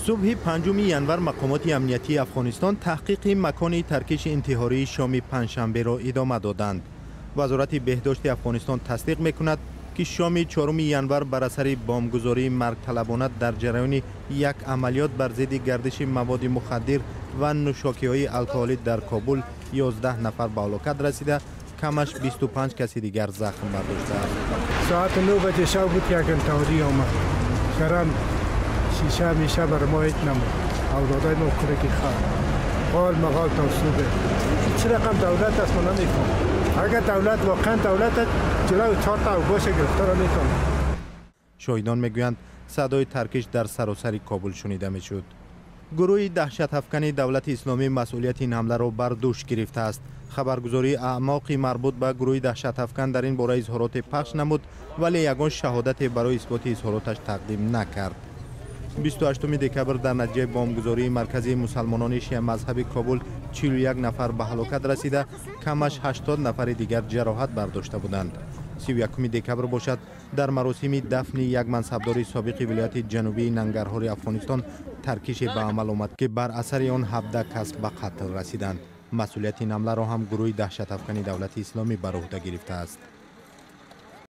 صبح 5 ینور مقامات امنیتی افغانستان تحقیق مکان ترکش انتحاری شام پنجشنبه را ادامه دادند. وزارت بهداشت افغانستان تصدیق میکند که شام 4 ینور بر اثر بمبگذاری مرگ طلبانه در جریان یک عملیات بر ضد گردش مواد مخدر و نوشاکی‌های الکلی در کابل 11 نفر به هلاکت رسیده، کمش 25 کسی دیگر زخم برداشته است. ساعت 9 بجه شب بود که یک انتحاری آمد. شرم شیشه میشه بر ما هیچ نمود. اولادای ما کرکی خواه. قال مقال توسوبه. چه رقم دولت است ما نمیفهم. اگر دولت واقعا دولت جلو 4 تا باشه گرفتار میکنه. شاهدان میگویند صدای ترکش در سراسر کابل شنیده میشد. گروه دهشت افکن دولت اسلامی مسئولیت این حمله را بر دوش گرفته است. خبرگزاری اعماق مربوط به گروه دهشت افکن در این باره اظهارات پخش نمود، ولی یگان شهادت برای اثبات اظهاراتش تقدیم نکرد. 28 دکبر در نتیجه بمبگذاری مرکزی مسلمانان شیعه مذهبی کابل 41 نفر به هلاکت رسیده، کمش 80 نفر دیگر جراحت برداشته بودند. 31 دکبر باشد در مراسم دفن یک منصبدار سابق ولایت جنوبی ننگرهار افغانستان ترکش به عمل آمد که بر اثر آن 17 کس به قتل رسیدند. مسئولیت این حمله را هم گروه دهشت افکن دولت اسلامی بر عهده گرفته است.